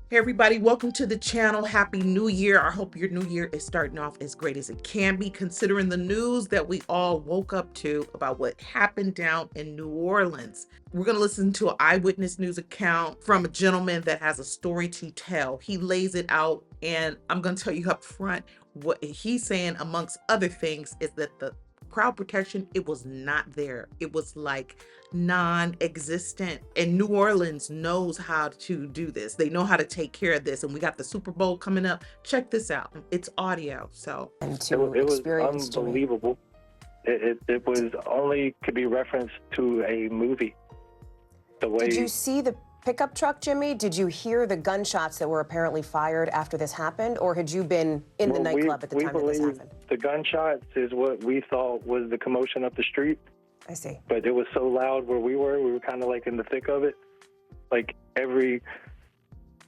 Hey everybody, welcome to the channel. Happy New Year. I hope your new year is starting off as great as it can be, considering the news that we all woke up to about what happened down in New Orleans. We're going to listen to an eyewitness news account from a gentleman that has a story to tell. He lays it out, and I'm going to tell you up front what he's saying, amongst other things, is that the crowd protection, it was not there. It was like non-existent, and New Orleans knows how to do this. They know how to take care of this, and we got the Super Bowl coming up. Check this out. It's audio, so And It, to it was experience Jimmy. unbelievable. It was only could be referenced to a movie. The way Did you see the pickup truck, Jimmy? Did you hear the gunshots that were apparently fired after this happened, or had you been in the nightclub at the time that this happened? The gunshots is what we thought was the commotion up the street, I see. but it was so loud where we were kind of like in the thick of it. Like every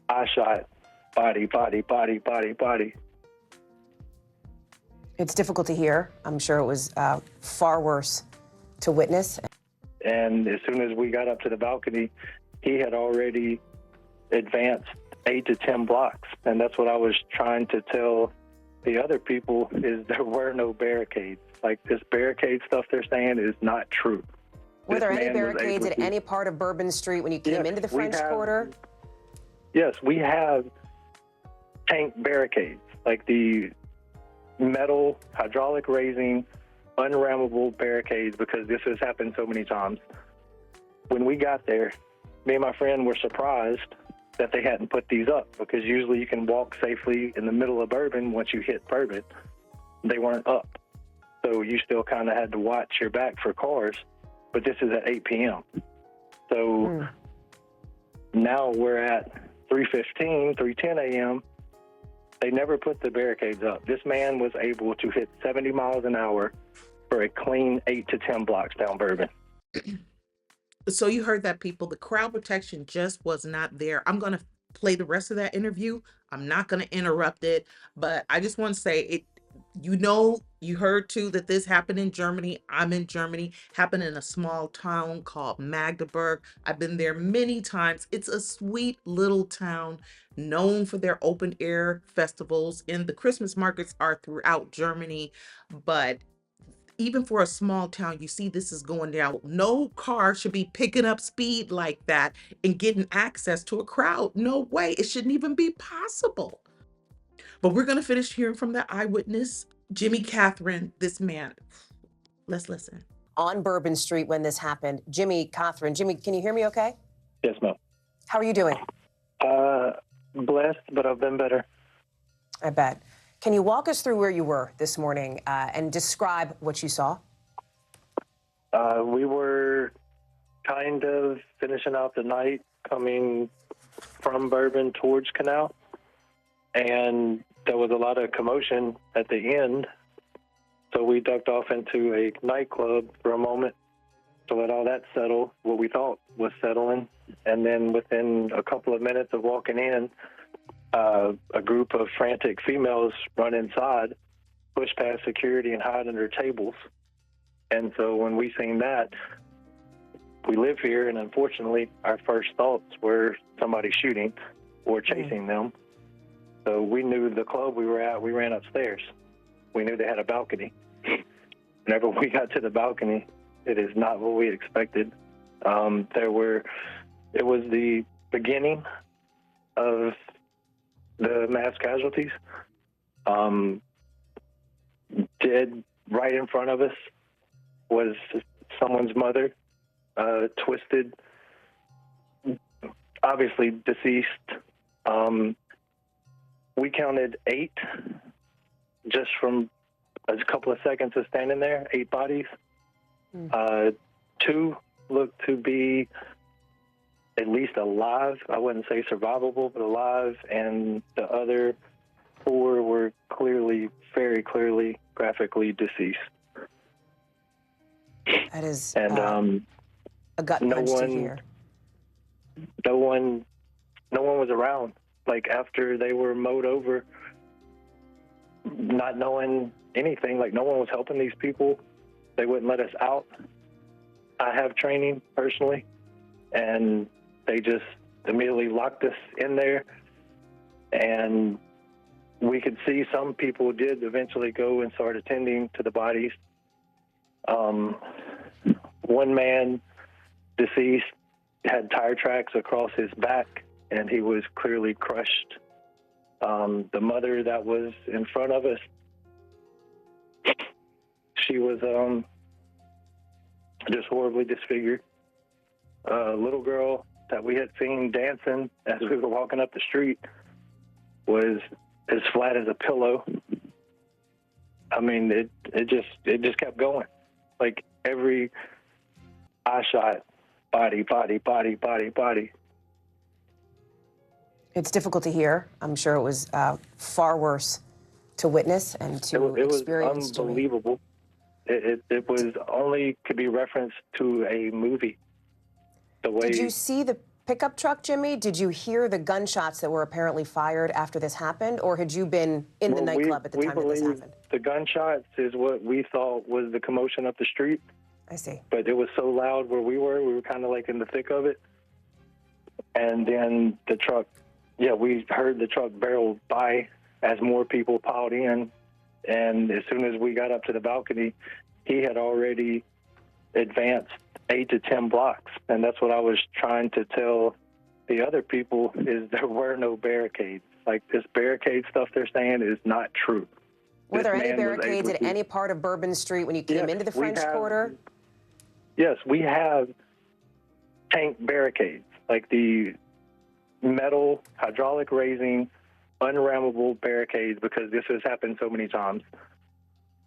eye shot, body, body, body, body, body. It's difficult to hear. I'm sure it was far worse to witness. And as soon as we got up to the balcony, he had already advanced 8 to 10 blocks. And that's what I was trying to tell the other people, is there were no barricades. Like, this barricade stuff they're saying is not true. Were there This any man was barricades able at to- any part of Bourbon Street when you came Yes, into the we French have- Quarter? Yes, we have tank barricades, like the metal, hydraulic raising, unrammable barricades, because this has happened so many times. When we got there, me and my friend were surprised that they hadn't put these up, because usually you can walk safely in the middle of Bourbon once you hit Bourbon. They weren't up. So you still kind of had to watch your back for cars, but this is at 8 p.m. So now we're at 3:15, 3:10 a.m. They never put the barricades up. This man was able to hit 70 miles an hour for a clean 8 to 10 blocks down Bourbon. So you heard that, people. The crowd protection just was not there. I'm going to play the rest of that interview. I'm not going to interrupt it, but I just want to say it. You heard too that this happened in Germany. I'm in Germany. Happened in a small town called Magdeburg. I've been there many times. It's a sweet little town known for their open air festivals, and the Christmas markets are throughout Germany. But even for a small town, you see this is going down. No car should be picking up speed like that and getting access to a crowd. No way. It shouldn't even be possible. But we're going to finish hearing from the eyewitness, Jimmy Catherine, this man. Let's listen. On Bourbon Street when this happened. Jimmy Cohan. Jimmy, can you hear me okay? Yes, ma'am. How are you doing? Blessed, but I've been better. I bet. Can you walk us through where you were this morning and describe what you saw? We were kind of finishing out the night coming from Bourbon towards Canal, and there was a lot of commotion at the end, so we ducked off into a nightclub for a moment to let all that settle, what we thought was settling. And then within a couple of minutes of walking in, a group of frantic females run inside, push past security, and hide under tables. And so when we seen that, we live here, and unfortunately, our first thoughts were somebody shooting or chasing them. So we knew the club we were at, we ran upstairs. We knew they had a balcony. Whenever we got to the balcony, it is not what we expected. It was the beginning of the mass casualties. Dead right in front of us was someone's mother, twisted, obviously deceased. We counted 8 just from a couple of seconds of standing there, 8 bodies. 2 looked to be at least alive. I wouldn't say survivable, but alive. And the other 4 were clearly, very clearly, graphically deceased. That is And a gut punch to hear. No one was around. Like, after they were mowed over, not knowing anything, like no one was helping these people. They wouldn't let us out. I have training personally, and they just immediately locked us in there And we could see some people did eventually go and start attending to the bodies. One man, deceased, had tire tracks across his back, and he was clearly crushed. The mother that was in front of us, she was just horribly disfigured. A little girl that we had seen dancing as we were walking up the street was as flat as a pillow. I mean, it just kept going. Like every eye shot, body. It's difficult to hear. I'm sure it was far worse to witness and to experience. It was unbelievable. It was only could be referenced to a movie. The way. Did you see the pickup truck, Jimmy? Did you hear the gunshots that were apparently fired after this happened, or had you been in the nightclub at the time that this happened? The gunshots is what we thought was the commotion up the street. I see. But it was so loud where we were kind of like in the thick of it. And then the truck, we heard the truck barrel by as more people piled in. And as soon as we got up to the balcony, he had already advanced 8 to 10 blocks. And that's what I was trying to tell the other people, is there were no barricades. Like, this barricade stuff they're saying is not true. Were there any barricades at any part of Bourbon Street when you came into the French Quarter? Yes, we have tank barricades, like the metal, hydraulic raising, unrammable barricades, because this has happened so many times.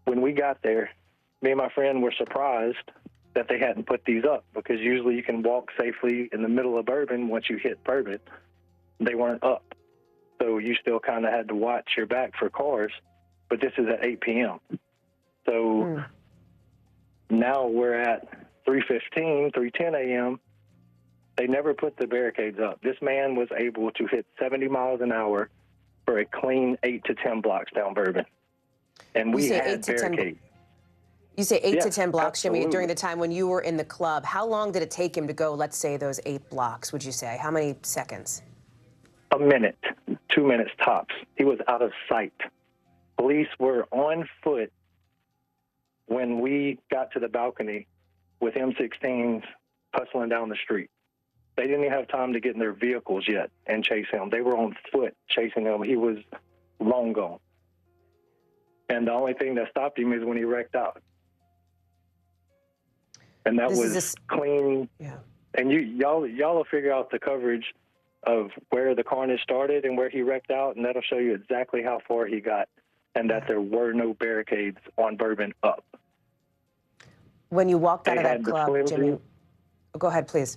When we got there, me and my friend were surprised that they hadn't put these up, because usually you can walk safely in the middle of Bourbon once you hit Bourbon. They weren't up. So you still kind of had to watch your back for cars, but this is at 8 p.m. So now we're at 3:15, 3:10 a.m. They never put the barricades up. This man was able to hit 70 miles an hour for a clean 8 to 10 blocks down Bourbon. And we had barricades. You say 8 to 10 blocks, absolutely. Jimmy, during the time when you were in the club. How long did it take him to go, let's say, those 8 blocks, would you say? How many seconds? A minute, 2 minutes tops. He was out of sight. Police were on foot when we got to the balcony with M16s hustling down the street. They didn't even have time to get in their vehicles yet and chase him. They were on foot chasing him. He was long gone. And the only thing that stopped him is when he wrecked out. And that was clean. Yeah. And y'all will figure out the coverage of where the carnage started and where he wrecked out, and that'll show you exactly how far he got, and that there were no barricades on Bourbon up. When you walked out of that club, Jimmy, go ahead, please.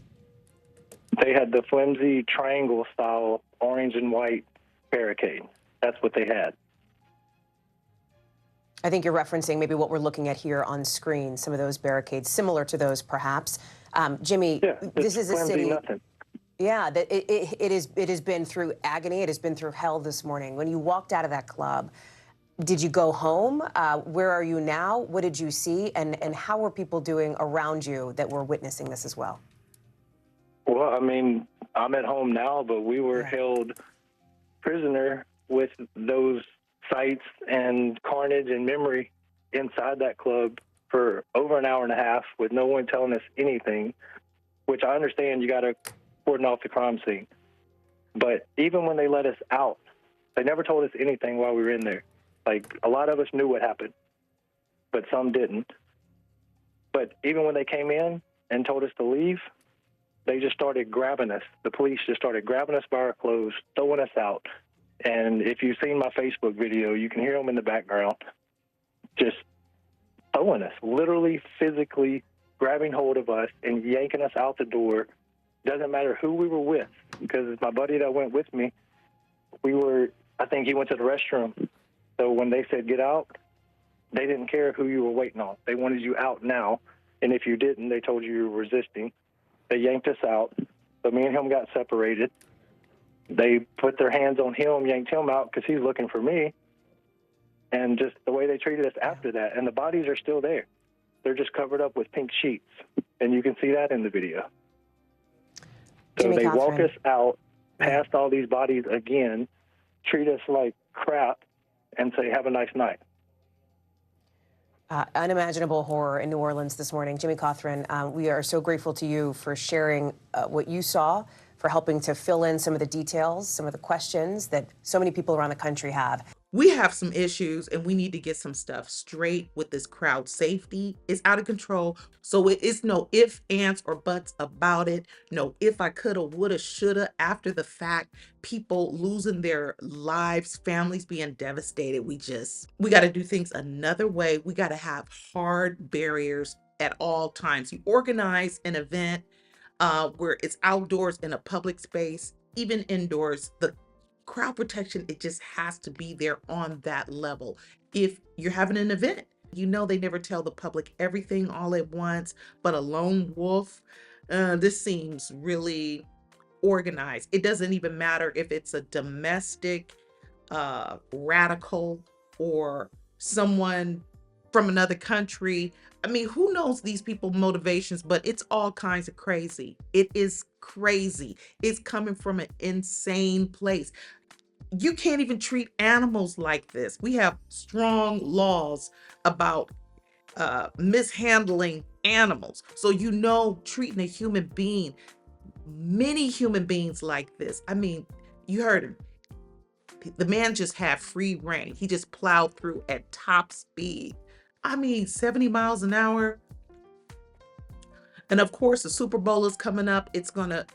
They had the flimsy triangle-style orange and white barricade. That's what they had. I think you're referencing maybe what we're looking at here on screen, some of those barricades, similar to those perhaps. Jimmy, this is a city. Nothing. Yeah, that it has been through agony. It has been through hell this morning. When you walked out of that club, did you go home? Where are you now? What did you see? And how were people doing around you that were witnessing this as well? Well, I mean, I'm at home now, but we were held prisoner with those sights and carnage and memory inside that club for over an hour and a half with no one telling us anything, which I understand you got to cordon off the crime scene. But even when they let us out, they never told us anything while we were in there. Like, a lot of us knew what happened, but some didn't. But even when they came in and told us to leave, they just started grabbing us. The police just started grabbing us by our clothes, throwing us out. And if you've seen my Facebook video, you can hear them in the background just throwing us, literally physically grabbing hold of us and yanking us out the door. Doesn't matter who we were with, because my buddy that went with me, I think he went to the restroom. So when they said get out, they didn't care who you were waiting on. They wanted you out now. And if you didn't, they told you were resisting. They yanked us out. So me and him got separated. They put their hands on him, yanked him out because he's looking for me. And just the way they treated us after that. And the bodies are still there. They're just covered up with pink sheets. And you can see that in the video. So Jimmy they Cohan. walk us out past all these bodies again, treat us like crap and say, have a nice night. Unimaginable horror in New Orleans this morning. Jimmy Cohan, we are so grateful to you for sharing what you saw, for helping to fill in some of the details, some of the questions that so many people around the country have. We have some issues and we need to get some stuff straight with this crowd. Safety is out of control. So it is no ifs, ands, or buts about it. No if I coulda, woulda, shoulda after the fact, people losing their lives, families being devastated. We got to do things another way. We got to have hard barriers at all times. You organize an event where it's outdoors in a public space, even indoors, the crowd protection, it just has to be there on that level. If you're having an event, they never tell the public everything all at once, but a lone wolf, this seems really organized. It doesn't even matter if it's a domestic radical or someone from another country. I mean, who knows these people's motivations, but it's all kinds of crazy. It is crazy. It's coming from an insane place. You can't even treat animals like this. We have strong laws about mishandling animals. So, treating a human being, many human beings like this. I mean, you heard him. The man just had free reign. He just plowed through at top speed. I mean, 70 miles an hour. And of course, the Super Bowl is coming up. It's going to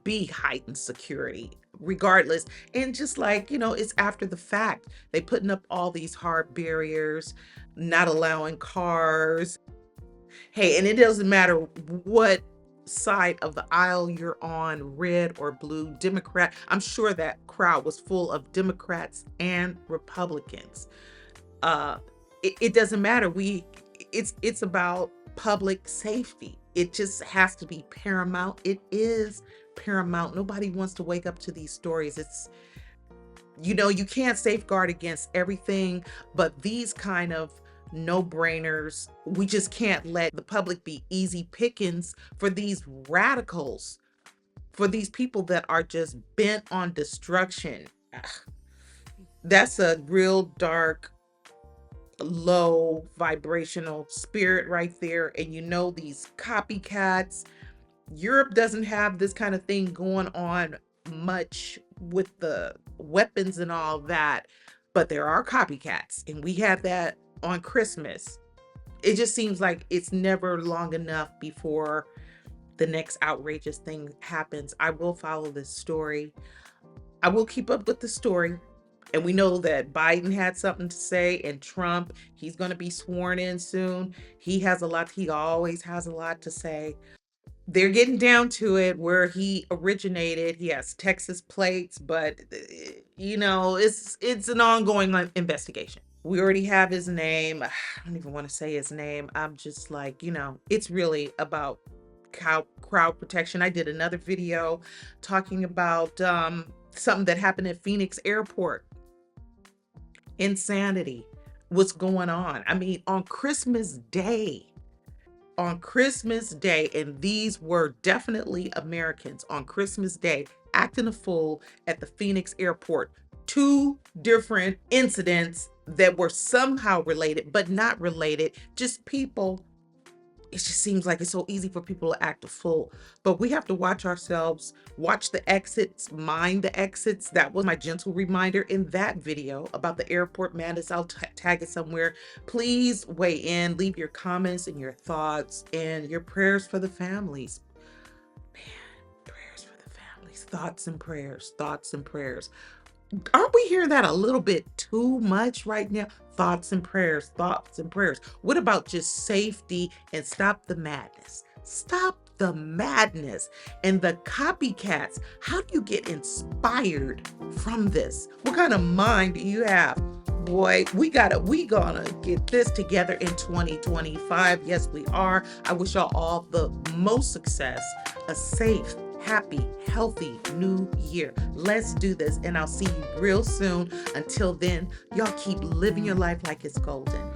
be heightened security regardless. And just like, it's after the fact. They putting up all these hard barriers, not allowing cars. Hey, and it doesn't matter what side of the aisle you're on, red or blue, Democrat. I'm sure that crowd was full of Democrats and Republicans. It doesn't matter. It's about public safety. It just has to be paramount. It is paramount. Nobody wants to wake up to these stories. It's, you can't safeguard against everything, but these kind of no-brainers, we just can't let the public be easy pickings for these radicals, for these people that are just bent on destruction. That's a real dark, low vibrational spirit right there. And these copycats, Europe doesn't have this kind of thing going on much with the weapons and all that, but there are copycats, and we had that on Christmas. It just seems like it's never long enough before the next outrageous thing happens. I will follow this story. I will keep up with the story. And we know that Biden had something to say, and Trump, he's going to be sworn in soon. He always has a lot to say. They're getting down to it where he originated. He has Texas plates, but it's an ongoing investigation. We already have his name. I don't even want to say his name. I'm just like, it's really about crowd protection. I did another video talking about something that happened at Phoenix Airport. Insanity. What's going on? I mean, on Christmas Day, and these were definitely Americans on Christmas Day acting a fool at the Phoenix Airport. 2 different incidents that were somehow related, but not related. Just people. It just seems like it's so easy for people to act a fool. But we have to watch ourselves, watch the exits, mind the exits. That was my gentle reminder in that video about the airport madness. I'll tag it somewhere. Please weigh in, leave your comments and your thoughts and your prayers for the families. Man, prayers for the families. Thoughts and prayers. Aren't we hearing that a little bit too much right now? Thoughts and prayers. What about just safety and stop the madness? Stop the madness and the copycats. How do you get inspired from this? What kind of mind do you have? Boy, we gonna get this together in 2025. Yes, we are. I wish y'all all the most success, a safe, happy, healthy new year. Let's do this, and I'll see you real soon. Until then, y'all keep living your life like it's golden.